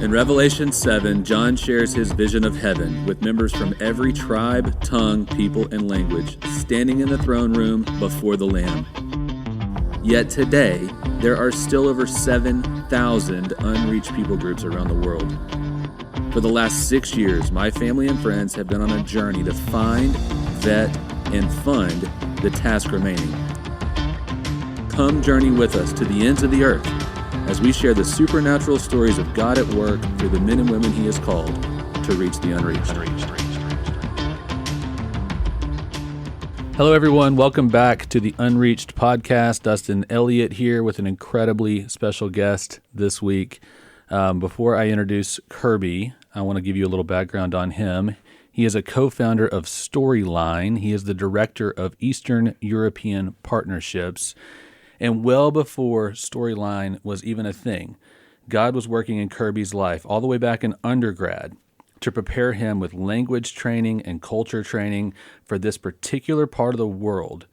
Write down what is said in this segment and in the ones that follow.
In Revelation 7, John shares his vision of heaven with members from every tribe, tongue, people, and language standing in the throne room before the Lamb. Yet today, there are still over 7,000 unreached people groups around the world. For the last 6 years, my family and friends have been on a journey to find, vet, and fund the task remaining. Come journey with us to the ends of the earth as we share the supernatural stories of God at work through the men and women He has called to reach the unreached. Hello, everyone. Welcome back to the Unreached podcast. Dustin Elliott here with an incredibly special guest this week. Before I introduce Kirby, I want to give you a little background on him. He is a co-founder of Storyline. He is the director of Eastern European Partnerships. And well before Storyline was even a thing, God was working in Kirby's life all the way back in undergrad to prepare him with language training and culture training for this particular part of the world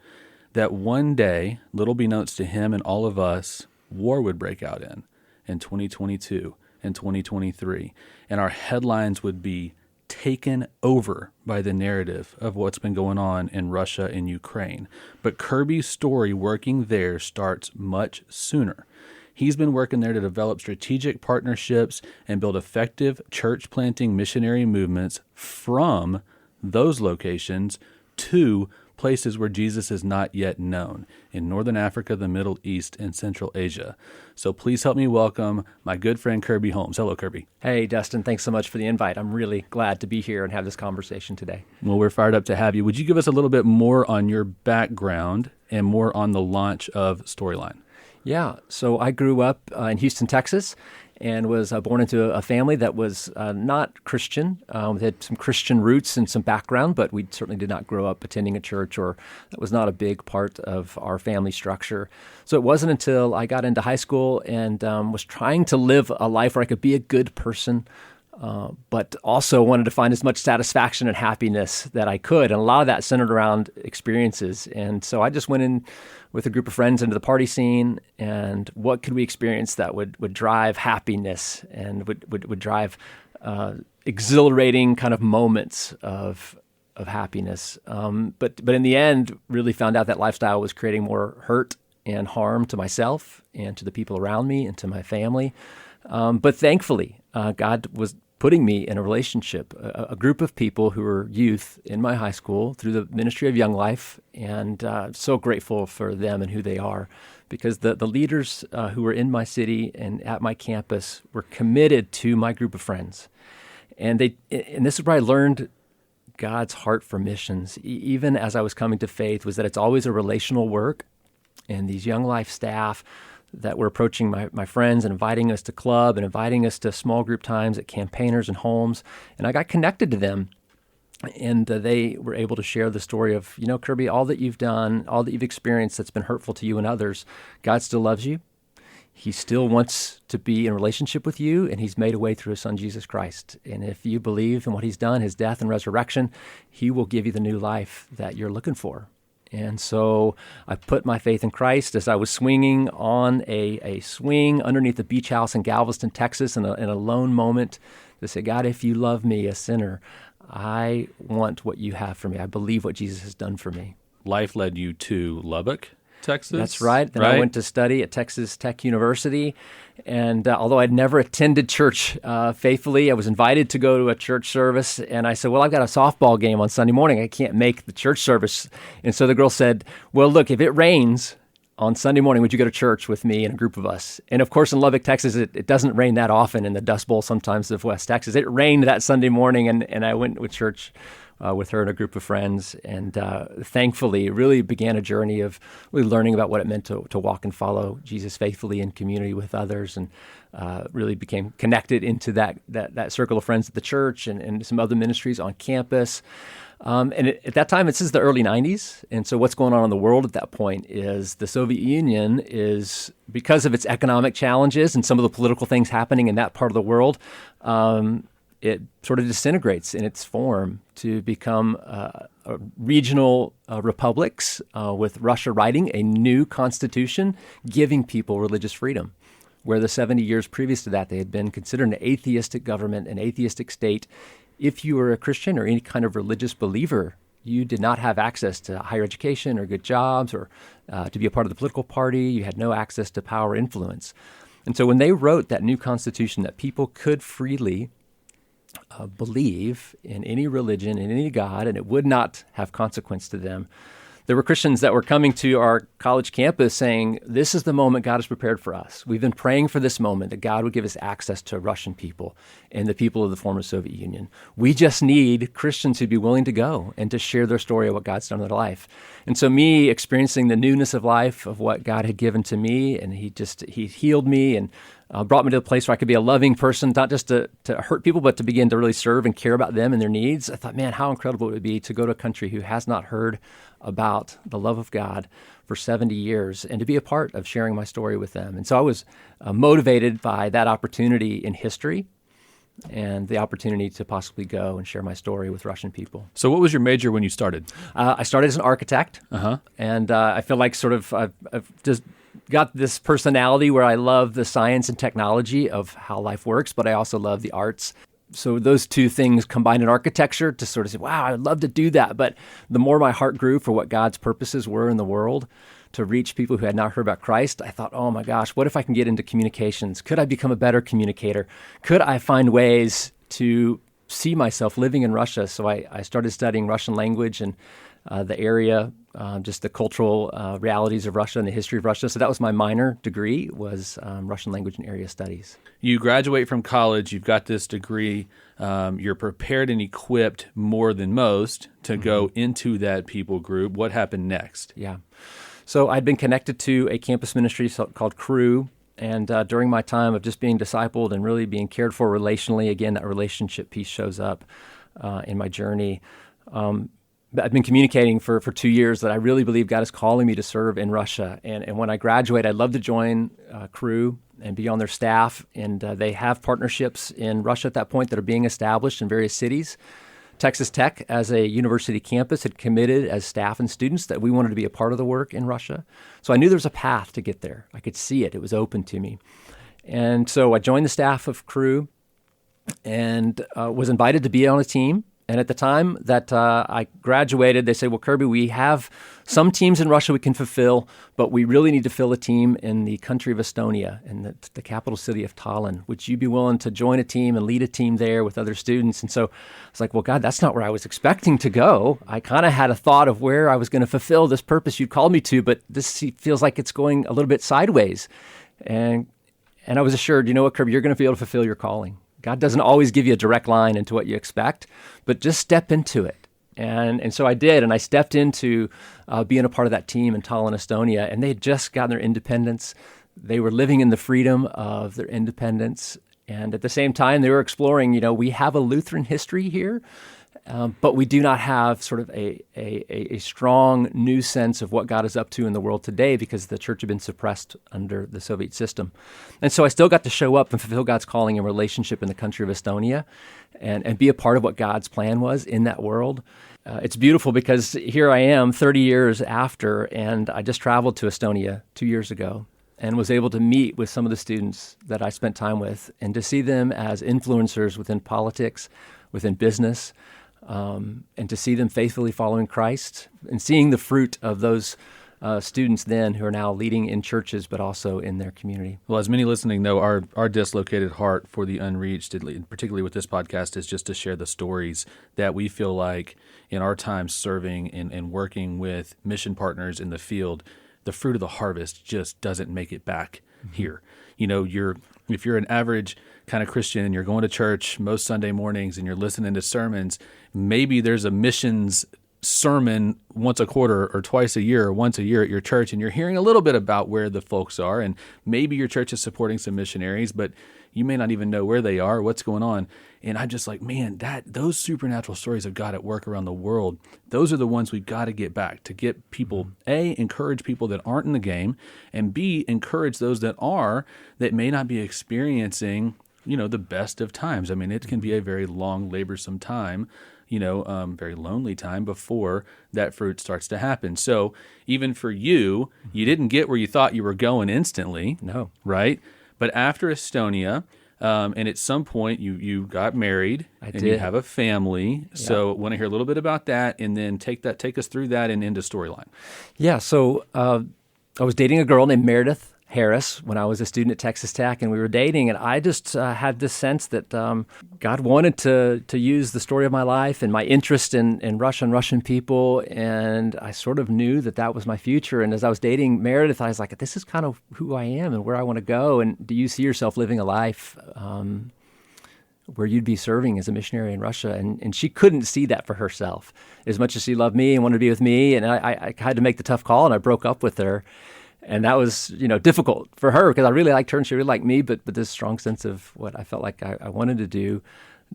that one day, little beknownst to him and all of us, war would break out in 2022 and 2023. And our headlines would be taken over by the narrative of what's been going on in Russia and Ukraine. But Kirby's story working there starts much sooner. He's been working there to develop strategic partnerships and build effective church planting missionary movements from those locations to places where Jesus is not yet known in Northern Africa, the Middle East, and Central Asia. So please help me welcome my good friend Kirby Holmes. Hello, Kirby. Hey, Dustin. Thanks so much for the invite. I'm really glad to be here and have this conversation today. Well, we're fired up to have you. Would you give us a little bit more on your background and more on the launch of Storyline? Yeah. So I grew up in Houston, Texas, and was born into a family that was not Christian. We had some Christian roots and some background, but we certainly did not grow up attending a church, or that was not a big part of our family structure. So it wasn't until I got into high school and was trying to live a life where I could be a good person, but also wanted to find as much satisfaction and happiness that I could. And a lot of that centered around experiences. And so I just went in with a group of friends into the party scene, and what could we experience that would drive happiness and would drive exhilarating kind of moments of happiness. But in the end, really found out that lifestyle was creating more hurt and harm to myself and to the people around me and to my family. But thankfully, God was putting me in a relationship, a group of people who were youth in my high school through the Ministry of Young Life, and so grateful for them and who they are, because the leaders who were in my city and at my campus were committed to my group of friends. And this is where I learned God's heart for missions, even as I was coming to faith, was that it's always a relational work, and these Young Life staff that were approaching my friends and inviting us to club and inviting us to small group times at campaigners and homes. And I got connected to them, and they were able to share the story of, Kirby, all that you've done, all that you've experienced that's been hurtful to you and others, God still loves you. He still wants to be in relationship with you, and He's made a way through His Son, Jesus Christ. And if you believe in what He's done, His death and resurrection, He will give you the new life that you're looking for. And so I put my faith in Christ as I was swinging on a swing underneath the beach house in Galveston, Texas, in a lone moment to say, God, if you love me, a sinner, I want what you have for me. I believe what Jesus has done for me. Life led you to Lubbock, Texas? That's right. Then I went to study at Texas Tech University. And although I'd never attended church faithfully, I was invited to go to a church service. And I said, well, I've got a softball game on Sunday morning. I can't make the church service. And so the girl said, well, look, if it rains on Sunday morning, would you go to church with me and a group of us? And of course, in Lubbock, Texas, it doesn't rain that often in the Dust Bowl sometimes of West Texas. It rained that Sunday morning, and I went with church with her and a group of friends, and thankfully really began a journey of really learning about what it meant to walk and follow Jesus faithfully in community with others, and really became connected into that circle of friends at the church and some other ministries on campus. At that time, this is the early 90s, and so what's going on in the world at that point is the Soviet Union is, because of its economic challenges and some of the political things happening in that part of the world, it sort of disintegrates in its form to become regional republics with Russia writing a new constitution giving people religious freedom. where the 70 years previous to that, they had been considered an atheistic government, an atheistic state. If you were a Christian or any kind of religious believer, you did not have access to higher education or good jobs or to be a part of the political party. You had no access to power or influence. And so when they wrote that new constitution that people could freely believe in any religion, in any God, and it would not have consequence to them, there were Christians that were coming to our college campus saying, this is the moment God has prepared for us. We've been praying for this moment, that God would give us access to Russian people and the people of the former Soviet Union. We just need Christians who'd be willing to go and to share their story of what God's done in their life. And so me experiencing the newness of life, of what God had given to me, and he healed me and brought me to a place where I could be a loving person, not just to hurt people, but to begin to really serve and care about them and their needs. I thought, man, how incredible it would be to go to a country who has not heard about the love of God for 70 years and to be a part of sharing my story with them. And so I was motivated by that opportunity in history and the opportunity to possibly go and share my story with Russian people. So what was your major when you started? I started as an architect, and I feel like sort of I've just got this personality where I love the science and technology of how life works, but I also love the arts. So those two things combined in architecture to sort of say, wow, I'd love to do that. But the more my heart grew for what God's purposes were in the world, to reach people who had not heard about Christ, I thought, oh my gosh, what if I can get into communications? Could I become a better communicator? Could I find ways to see myself living in Russia? So I started studying Russian language and the area, just the cultural realities of Russia and the history of Russia. So that was my minor degree, was Russian language and area studies. You graduate from college, you've got this degree, you're prepared and equipped more than most to go into that people group. What happened next? Yeah. So I'd been connected to a campus ministry called Crew, and during my time of just being discipled and really being cared for relationally, again, that relationship piece shows up in my journey. I've been communicating for 2 years that I really believe God is calling me to serve in Russia. And when I graduate, I'd love to join Crew and be on their staff. And they have partnerships in Russia at that point that are being established in various cities. Texas Tech, as a university campus, had committed as staff and students that we wanted to be a part of the work in Russia. So I knew there was a path to get there. I could see it. It was open to me. And so I joined the staff of Crew and was invited to be on a team. And at the time that I graduated, they said, well, Kirby, we have some teams in Russia we can fulfill, but we really need to fill a team in the country of Estonia, in the capital city of Tallinn. Would you be willing to join a team and lead a team there with other students? And so I was like, well, God, that's not where I was expecting to go. I kind of had a thought of where I was going to fulfill this purpose you called me to, but this feels like it's going a little bit sideways. And I was assured, you know what, Kirby, you're going to be able to fulfill your calling. God doesn't always give you a direct line into what you expect, but just step into it. And so I did, and I stepped into being a part of that team in Tallinn, Estonia, and they had just gotten their independence. They were living in the freedom of their independence, and at the same time, they were exploring, we have a Lutheran history here, but we do not have sort of a strong new sense of what God is up to in the world today because the church had been suppressed under the Soviet system. And so I still got to show up and fulfill God's calling and relationship in the country of Estonia and be a part of what God's plan was in that world. It's beautiful because here I am 30 years after, and I just traveled to Estonia 2 years ago and was able to meet with some of the students that I spent time with and to see them as influencers within politics, within business, and to see them faithfully following Christ and seeing the fruit of those students then who are now leading in churches, but also in their community. Well, as many listening know, our dislocated heart for the Unreached, particularly with this podcast, is just to share the stories that we feel like in our time serving and working with mission partners in the field, the fruit of the harvest just doesn't make it back here. If you're an average kind of Christian and you're going to church most Sunday mornings and you're listening to sermons, maybe there's a missions sermon once a quarter or twice a year or once a year at your church, and you're hearing a little bit about where the folks are, and maybe your church is supporting some missionaries, but you may not even know where they are, what's going on. And I'm just like, man, those supernatural stories of God at work around the world, those are the ones we've got to get back, to get people, A, encourage people that aren't in the game, and B, encourage those that are, that may not be experiencing, the best of times. I mean, it can be a very long, laborsome time, very lonely time before that fruit starts to happen. So even for you, you didn't get where you thought you were going instantly. No. Right? But after Estonia, and at some point you got married and you did. have a family. So I want to hear a little bit about that, and then take us through that and into storyline. Yeah, so I was dating a girl named Meredith Harris when I was a student at Texas Tech, and we were dating, and I just had this sense that God wanted to use the story of my life and my interest in Russia and Russian people, and I sort of knew that was my future. And as I was dating Meredith, I was like, this is kind of who I am and where I want to go, and do you see yourself living a life where you'd be serving as a missionary in Russia? And she couldn't see that for herself as much as she loved me and wanted to be with me, and I had to make the tough call, and I broke up with her. And that was, difficult for her because I really liked her and she really liked me, but this strong sense of what I felt like I wanted to do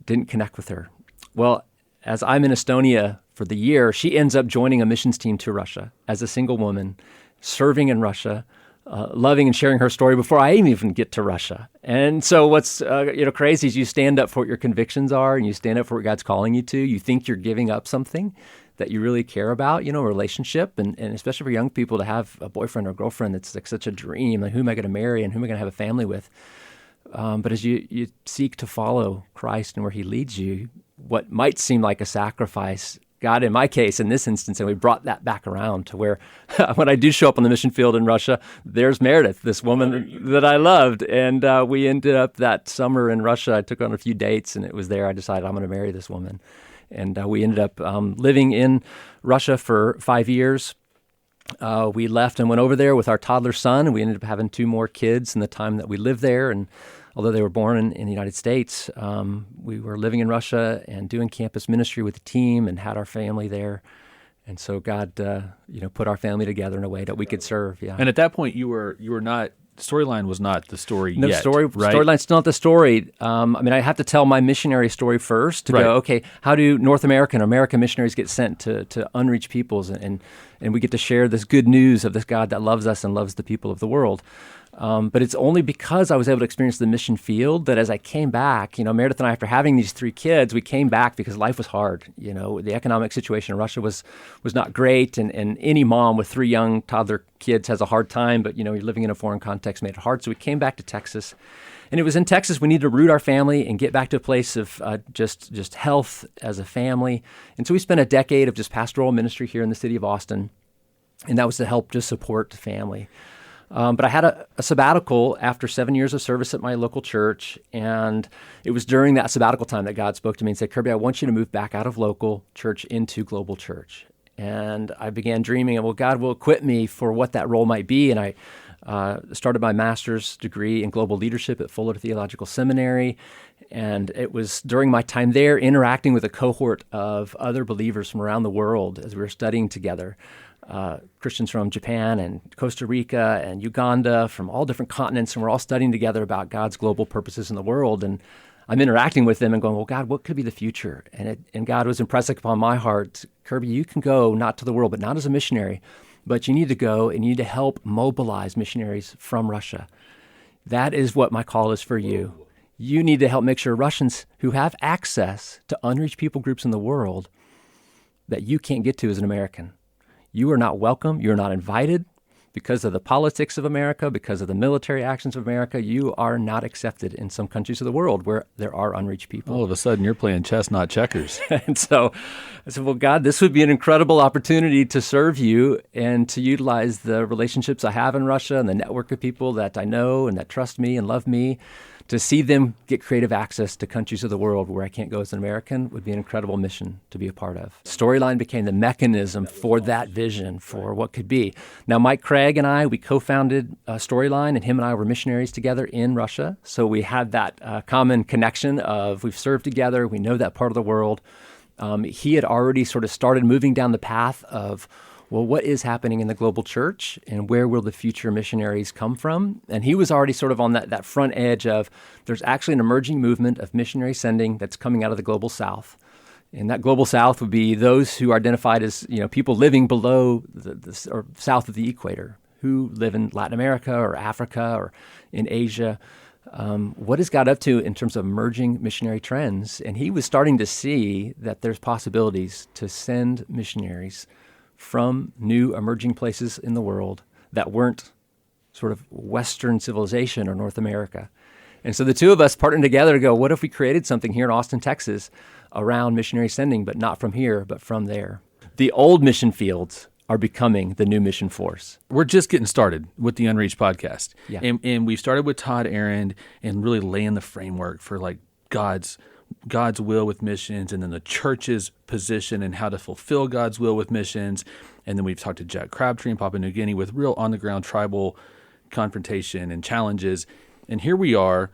didn't connect with her. Well, as I'm in Estonia for the year, she ends up joining a missions team to Russia as a single woman, serving in Russia, loving and sharing her story before I even get to Russia. And so what's crazy is you stand up for what your convictions are, and you stand up for what God's calling you to. You think you're giving up something that you really care about, a relationship, and especially for young people to have a boyfriend or girlfriend that's like such a dream. Like, who am I going to marry and who am I going to have a family with? But as you seek to follow Christ and where he leads you, what might seem like a sacrifice, God, in my case, in this instance, and we brought that back around to where when I do show up on the mission field in Russia, there's Meredith, this woman that I loved. And we ended up that summer in Russia. I took on a few dates, and it was there I decided I'm going to marry this woman. And we ended up living in Russia for 5 years. We left and went over there with our toddler son, and we ended up having 2 more kids in the time that we lived there. And although they were born in the United States, we were living in Russia and doing campus ministry with the team and had our family there. And so God, put our family together in a way that we could serve. Yeah. And at that point, you were not. Storyline was not the story no, yet, right? Storyline's still not the story. I have to tell my missionary story first to go, okay, how do North American or American missionaries get sent to unreached peoples, and we get to share this good news of this God that loves us and loves the people of the world. But it's only because I was able to experience the mission field that as I came back, Meredith and I, after having these 3 kids, we came back because life was hard. The economic situation in Russia was not great, and any mom with 3 young toddler kids has a hard time, but, you're living in a foreign context made it hard. So we came back to Texas, and it was in Texas we needed to root our family and get back to a place of just health as a family. And so we spent a decade of just pastoral ministry here in the city of Austin, and that was to help just support the family. But I had a sabbatical after 7 years of service at my local church, and it was during that sabbatical time that God spoke to me and said, Kirby, I want you to move back out of local church into global church. And I began dreaming of, well, God will equip me for what that role might be, and I started my master's degree in global leadership at Fuller Theological Seminary, and it was during my time there interacting with a cohort of other believers from around the world as we were studying together. Christians from Japan and Costa Rica and Uganda, from all different continents, and we're all studying together about God's global purposes in the world. And I'm interacting with them and going, well, God, what could be the future? And God was impressing upon my heart, Kirby, you can go not to the world, but not as a missionary, but you need to go and you need to help mobilize missionaries from Russia. That is what my call is for you. You need to help make sure Russians who have access to unreached people groups in the world that you can't get to as an American. You are not welcome. You're not invited because of the politics of America, because of the military actions of America. You are not accepted in some countries of the world where there are unreached people. All of a sudden, you're playing chess, not checkers. And so I said, well, God, this would be an incredible opportunity to serve you and to utilize the relationships I have in Russia and the network of people that I know and that trust me and love me. To see them get creative access to countries of the world where I can't go as an American would be an incredible mission to be a part of. Storyline became the mechanism for that vision, for what could be. Now, Mike Craig and I, we co-founded Storyline, and him and I were missionaries together in Russia. So we had that common connection of we've served together, we know that part of the world. He had already sort of started moving down the path of, well, what is happening in the global church and where will the future missionaries come from? And he was already sort of on that front edge of there's actually an emerging movement of missionary sending that's coming out of the global south. And that global south would be those who are identified as people living below or south of the equator, who live in Latin America or Africa or in Asia. What is God up to in terms of emerging missionary trends? And he was starting to see that there's possibilities to send missionaries from new emerging places in the world that weren't sort of Western civilization or North America. And so the two of us partnered together to go, what if we created something here in Austin, Texas around missionary sending, but not from here, but from there? The old mission fields are becoming the new mission force. We're just getting started with the Unreached podcast. Yeah. And we started with Todd Aaron and really laying the framework for like God's will with missions, and then the church's position and how to fulfill God's will with missions. And then we've talked to Jack Crabtree in Papua New Guinea with real on-the-ground tribal confrontation and challenges. And here we are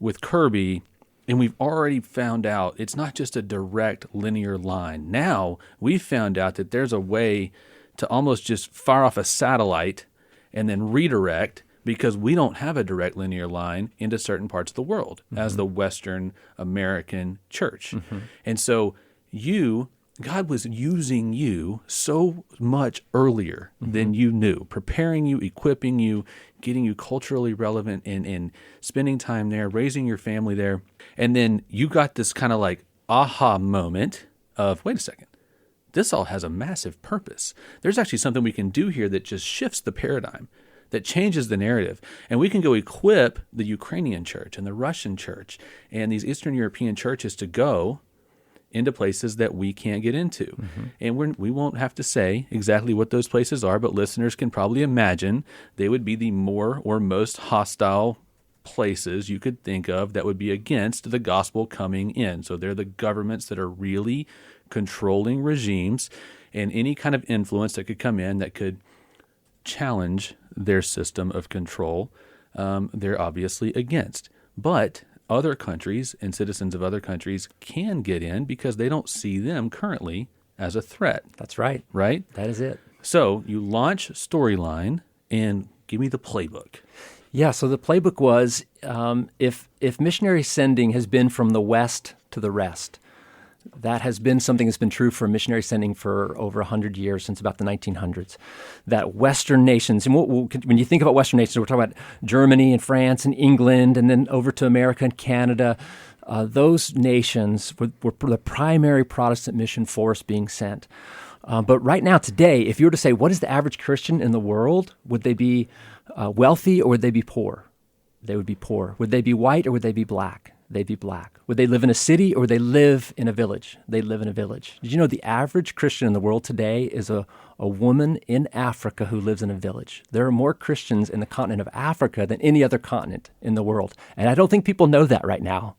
with Kirby, and we've already found out it's not just a direct linear line. Now we've found out that there's a way to almost just fire off a satellite and then redirect, because we don't have a direct linear line into certain parts of the world as the Western American church. And so God was using you so much earlier than you knew, preparing you, equipping you, getting you culturally relevant, and spending time there, raising your family there. And then you got this kind of like aha moment of, wait a second, this all has a massive purpose. There's actually something we can do here that just shifts the paradigm, that changes the narrative. And we can go equip the Ukrainian church and the Russian church and these Eastern European churches to go into places that we can't get into. And we won't have to say exactly what those places are, but listeners can probably imagine they would be the more or most hostile places you could think of that would be against the gospel coming in. So they're the governments that are really controlling regimes, and any kind of influence that could come in that could challenge their system of control, they're obviously against. But other countries and citizens of other countries can get in because they don't see them currently as a threat. That's right. Right? That is it. So you launch Storyline, and give me the playbook. Yeah, so the playbook was, if missionary sending has been from the West to the rest, that has been something that's been true for missionary sending for over 100 years, since about the 1900s. That Western nations, and when you think about Western nations, we're talking about Germany and France and England, and then over to America and Canada. Those nations were the primary Protestant mission force being sent. But right now, today, if you were to say, what is the average Christian in the world? Would they be wealthy, or would they be poor? They would be poor. Would they be white, or would they be black? They'd be black. Would they live in a city, or would they live in a village? They live in a village. Did you know the average Christian in the world today is a woman in Africa who lives in a village? There are more Christians in the continent of Africa than any other continent in the world. And I don't think people know that right now.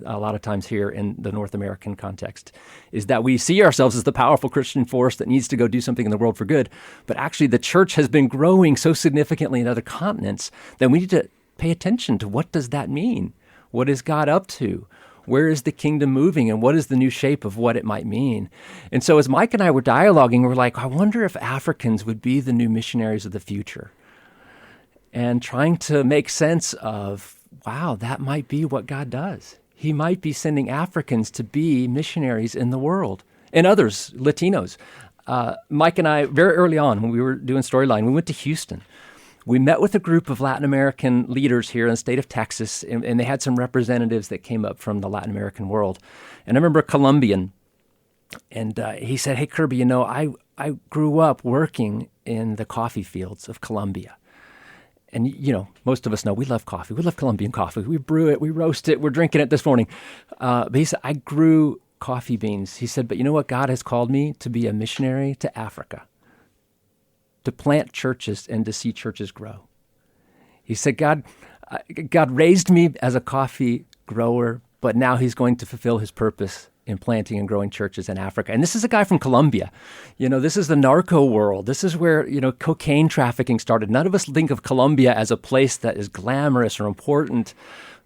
A lot of times here in the North American context, is that we see ourselves as the powerful Christian force that needs to go do something in the world for good. But actually the church has been growing so significantly in other continents that we need to pay attention to, what does that mean? What is God up to? Where is the kingdom moving, and what is the new shape of what it might mean? And so as Mike and I were dialoguing, we're like, I wonder if Africans would be the new missionaries of the future. And trying to make sense of, wow, that might be what God does. He might be sending Africans to be missionaries in the world, and others, Latinos. Mike and I, very early on when we were doing Storyline, we went to Houston. We met with a group of Latin American leaders here in the state of Texas, and they had some representatives that came up from the Latin American world. And I remember a Colombian, and he said, hey, Kirby, you know, I grew up working in the coffee fields of Colombia. And, you know, most of us know we love coffee. We love Colombian coffee. We brew it, we roast it, we're drinking it this morning. But he said, I grew coffee beans. He said, but you know what? God has called me to be a missionary to Africa, to plant churches and to see churches grow. He said, God raised me as a coffee grower, but now he's going to fulfill his purpose in planting and growing churches in Africa. And this is a guy from Colombia. You know, this is the narco world. This is where, you know, cocaine trafficking started. None of us think of Colombia as a place that is glamorous or important,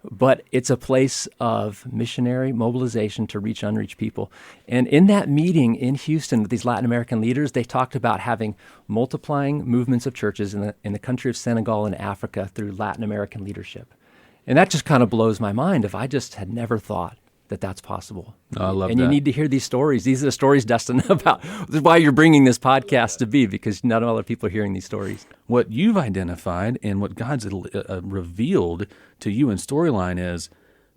but it's a place of missionary mobilization to reach unreached people. And in that meeting in Houston with these Latin American leaders, they talked about having multiplying movements of churches in the country of Senegal and Africa through Latin American leadership. And that just kind of blows my mind. If I just had never thought that that's possible. I love and that. You need to hear these stories. These are the stories, Dustin, about this is why you're bringing this podcast to be, because not all the people are hearing these stories. What you've identified and what God's revealed to you in Storyline is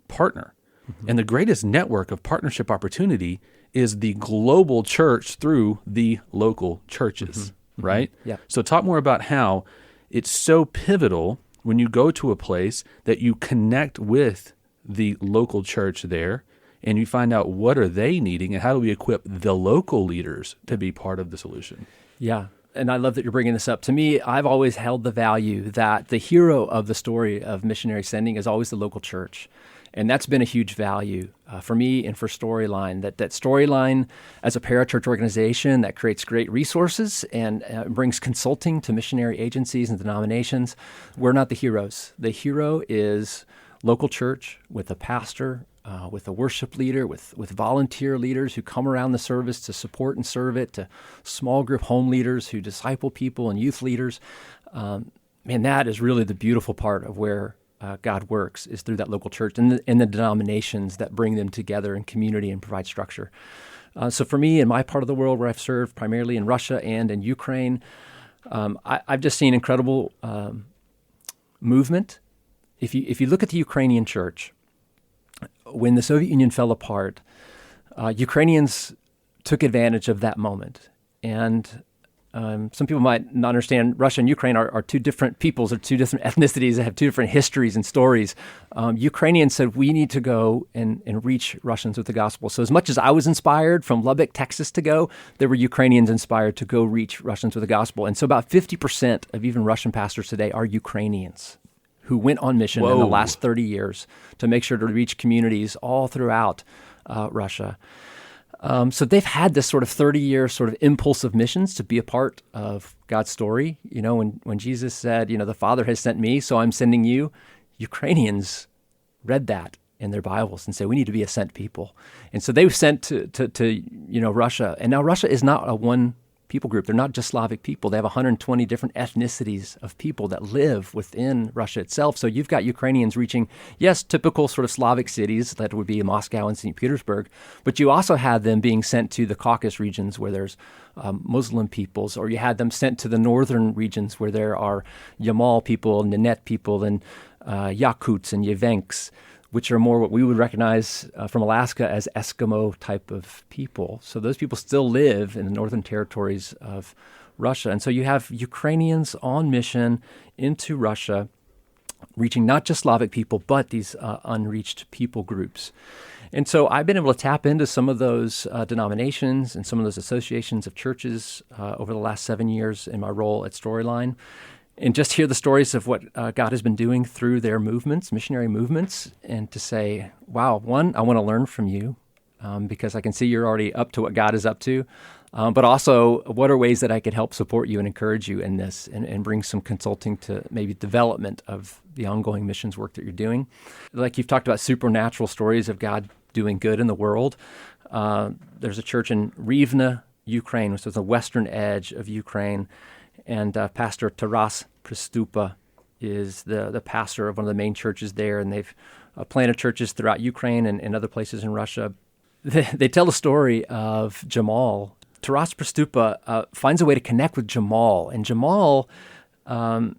partner. Mm-hmm. And the greatest network of partnership opportunity is the global church through the local churches, right? Yeah. So talk more about how it's so pivotal when you go to a place that you connect with the local church there and you find out what are they needing and how do we equip the local leaders to be part of the solution. Yeah. And I love that you're bringing this up. To me, I've always held the value that the hero of the story of missionary sending is always the local church. And that's been a huge value for me and for Storyline, that Storyline as a parachurch organization that creates great resources and brings consulting to missionary agencies and denominations. We're not the heroes. The hero is local church with a pastor, with a worship leader, with volunteer leaders who come around the service to support and serve it, to small group home leaders who disciple people and youth leaders. That is really the beautiful part of where God works, is through that local church and the denominations that bring them together in community and provide structure. So for me, in my part of the world where I've served primarily in Russia and in Ukraine, I've just seen incredible movement. If you look at the Ukrainian church, when the Soviet Union fell apart, Ukrainians took advantage of that moment. And some people might not understand Russia and Ukraine are two different peoples or two different ethnicities that have two different histories and stories. Ukrainians said, we need to go and reach Russians with the gospel. So as much as I was inspired from Lubbock, Texas to go, there were Ukrainians inspired to go reach Russians with the gospel. And so about 50% of even Russian pastors today are Ukrainians who went on mission in the last 30 years to make sure to reach communities all throughout Russia. So they've had this sort of 30-year sort of impulse of missions to be a part of God's story. You know, when Jesus said, the Father has sent me, so I'm sending you, Ukrainians read that in their Bibles and say, we need to be a sent people. And so they were sent to Russia. And now Russia is not a one people group. They're not just Slavic people. They have 120 different ethnicities of people that live within Russia itself. So you've got Ukrainians reaching, yes, typical sort of Slavic cities that would be Moscow and St. Petersburg, but you also had them being sent to the Caucasus regions where there's Muslim peoples, or you had them sent to the northern regions where there are Yamal people, Nenets people, and Yakuts and Yevenks, which are more what we would recognize from Alaska as Eskimo type of people. So those people still live in the northern territories of Russia. And so you have Ukrainians on mission into Russia, reaching not just Slavic people, but these unreached people groups. And so I've been able to tap into some of those denominations and some of those associations of churches over the last 7 years in my role at Storyline, and just hear the stories of what God has been doing through their movements, missionary movements, and to say, wow, one, I want to learn from you because I can see you're already up to what God is up to, but also what are ways that I could help support you and encourage you in this and bring some consulting to maybe development of the ongoing missions work that you're doing. Like you've talked about supernatural stories of God doing good in the world. There's a church in Rivne, Ukraine, which is the western edge of Ukraine, and Pastor Taras Pristupa is the pastor of one of the main churches there, and they've planted churches throughout Ukraine and other places in Russia. They tell the story of Jamal. Taras Pristupa finds a way to connect with Jamal, and Jamal,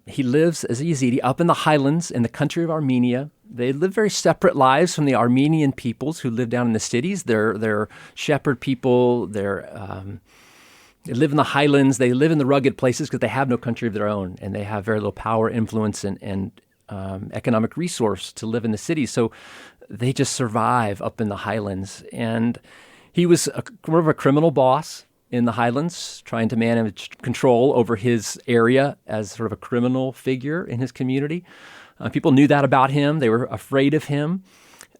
he lives as a Yazidi up in the highlands in the country of Armenia. They live very separate lives from the Armenian peoples who live down in the cities. They're shepherd people. They live in the highlands. They live in the rugged places because they have no country of their own, and they have very little power, influence, and economic resource to live in the cities. So they just survive up in the highlands. And he was more of a criminal boss in the highlands, trying to manage control over his area as sort of a criminal figure in his community. People knew that about him. They were afraid of him.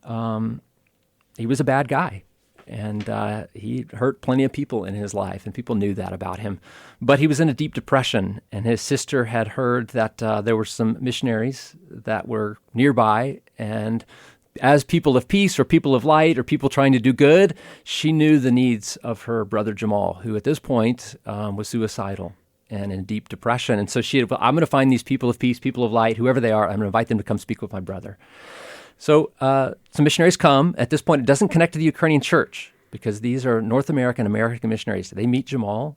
He was a bad guy. And he hurt plenty of people in his life, and people knew that about him. But he was in a deep depression, and his sister had heard that there were some missionaries that were nearby, and as people of peace or people of light or people trying to do good, she knew the needs of her brother Jamal, who at this point was suicidal and in deep depression. And so she said, well, I'm going to find these people of peace, people of light, whoever they are, I'm going to invite them to come speak with my brother. So some missionaries come. At this point, it doesn't connect to the Ukrainian church because these are North American missionaries. They meet Jamal,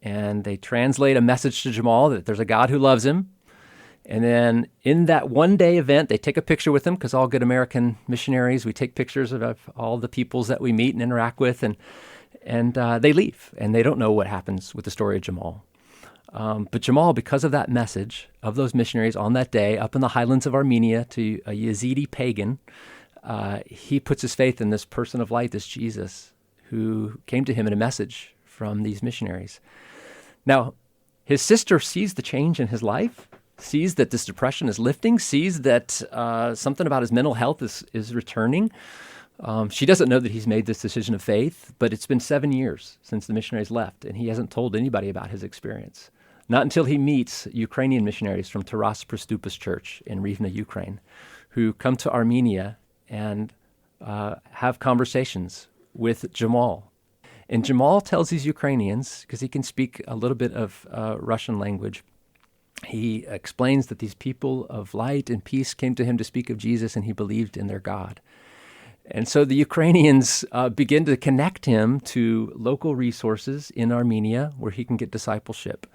and they translate a message to Jamal that there's a God who loves him. And then in that one-day event, they take a picture with him because all good American missionaries, we take pictures of all the peoples that we meet and interact with, and they leave, and they don't know what happens with the story of Jamal. But Jamal, because of that message of those missionaries on that day up in the highlands of Armenia to a Yazidi pagan, he puts his faith in this person of light, this Jesus, who came to him in a message from these missionaries. Now, his sister sees the change in his life, sees that this depression is lifting, sees that something about his mental health is returning. She doesn't know that he's made this decision of faith, but it's been 7 years since the missionaries left, and he hasn't told anybody about his experience. Not until he meets Ukrainian missionaries from Taras Pristupas Church in Rivne, Ukraine, who come to Armenia and have conversations with Jamal. And Jamal tells these Ukrainians, because he can speak a little bit of Russian language, he explains that these people of light and peace came to him to speak of Jesus, and he believed in their God. And so the Ukrainians begin to connect him to local resources in Armenia where he can get discipleship.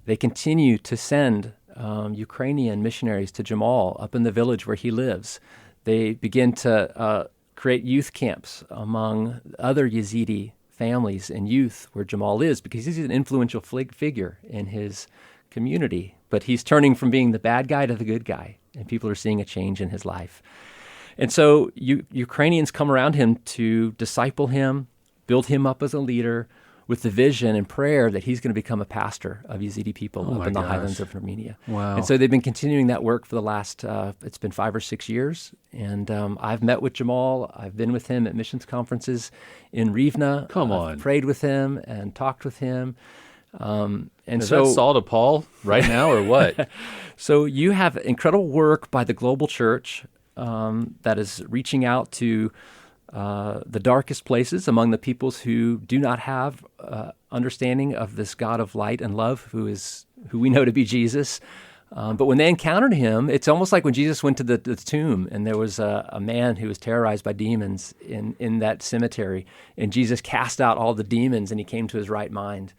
They continue to send Ukrainian missionaries to Jamal up in the village where he lives. They begin to create youth camps among other Yazidi families and youth where Jamal is, because he's an influential figure in his community. But he's turning from being the bad guy to the good guy, and people are seeing a change in his life. And so Ukrainians come around him to disciple him, build him up as a leader, with the vision and prayer that he's going to become a pastor of Yazidi people up in the highlands of Armenia. Wow. And so they've been continuing that work for the last, it's been 5 or 6 years. And I've met with Jamal. I've been with him at missions conferences in Rivne. Come on. I've prayed with him and talked with him. And is that Saul to Paul right now, or what? So you have incredible work by the global church that is reaching out to the darkest places among the peoples who do not have understanding of this God of light and love, who we know to be Jesus. But when they encountered him, it's almost like when Jesus went to the tomb and there was a man who was terrorized by demons in that cemetery, and Jesus cast out all the demons and he came to his right mind.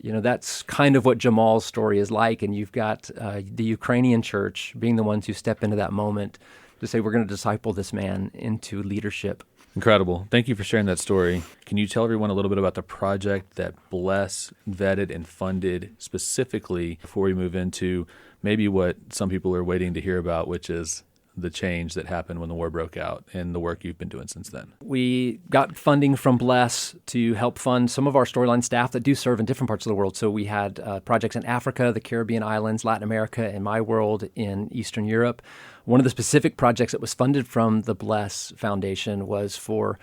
You know, that's kind of what Jamal's story is like, and you've got the Ukrainian church being the ones who step into that moment to say, we're going to disciple this man into leadership. Incredible. Thank you for sharing that story. Can you tell everyone a little bit about the project that Bless vetted and funded specifically before we move into maybe what some people are waiting to hear about, which is the change that happened when the war broke out and the work you've been doing since then? We got funding from Bless to help fund some of our storyline staff that do serve in different parts of the world. So we had projects in Africa, the Caribbean islands, Latin America, and my world in Eastern Europe. One of the specific projects that was funded from the Bless Foundation was for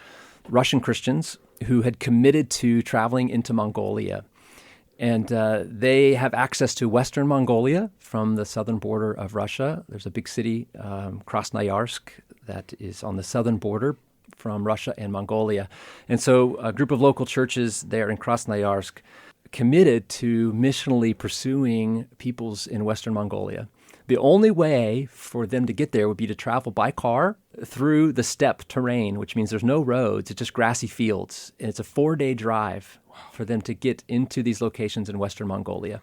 Russian Christians who had committed to traveling into Mongolia. And they have access to Western Mongolia from the southern border of Russia. There's a big city, Krasnoyarsk, that is on the southern border from Russia and Mongolia. And so a group of local churches there in Krasnoyarsk committed to missionally pursuing peoples in Western Mongolia. The only way for them to get there would be to travel by car through the steppe terrain, which means there's no roads, it's just grassy fields. And it's a 4-day drive for them to get into these locations in Western Mongolia.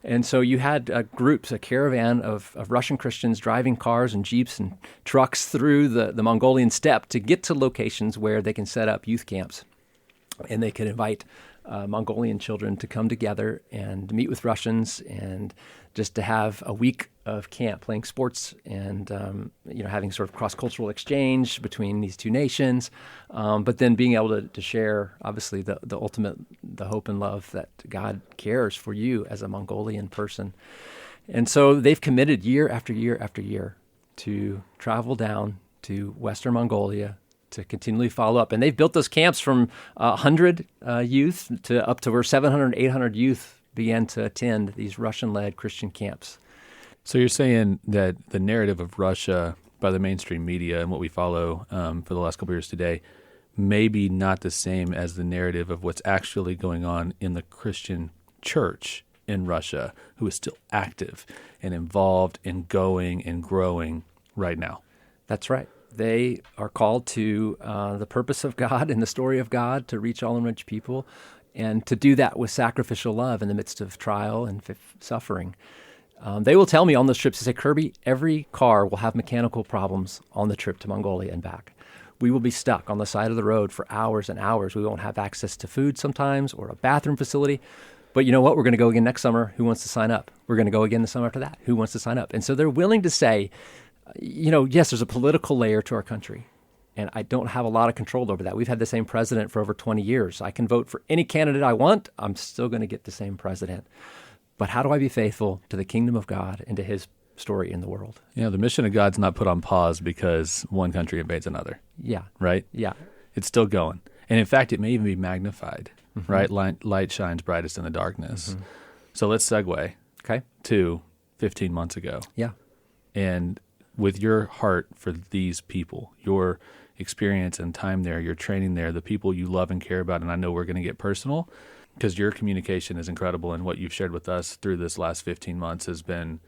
And so you had groups, a caravan of Russian Christians driving cars and jeeps and trucks through the Mongolian steppe to get to locations where they can set up youth camps. And they could invite Mongolian children to come together and meet with Russians and just to have a week of camp, playing sports and having sort of cross-cultural exchange between these two nations, but then being able to share, obviously, the ultimate, the hope and love that God cares for you as a Mongolian person. And so they've committed year after year after year to travel down to Western Mongolia to continually follow up. And they've built those camps from 100 youth to up to where 700, 800 youth began to attend these Russian-led Christian camps. So you're saying that the narrative of Russia by the mainstream media and what we follow for the last couple of years today may be not the same as the narrative of what's actually going on in the Christian church in Russia, who is still active and involved and going and growing right now. That's right. They are called to the purpose of God and the story of God to reach all unreached people, and to do that with sacrificial love in the midst of trial and suffering. They will tell me on those trips, they say, Kirby, every car will have mechanical problems on the trip to Mongolia and back. We will be stuck on the side of the road for hours and hours. We won't have access to food sometimes or a bathroom facility. But you know what? We're going to go again next summer. Who wants to sign up? We're going to go again the summer after that. Who wants to sign up? And so they're willing to say, yes, there's a political layer to our country, and I don't have a lot of control over that. We've had the same president for over 20 years. I can vote for any candidate I want. I'm still going to get the same president. But how do I be faithful to the kingdom of God and to his story in the world? The mission of God's not put on pause because one country invades another. Yeah. Right? Yeah. It's still going. And in fact, it may even be magnified, right? Light shines brightest in the darkness. So let's segue to 15 months ago. Yeah. And with your heart for these people, your experience and time there, your training there, the people you love and care about, and I know we're going to get personal because your communication is incredible, and what you've shared with us through this last 15 months has been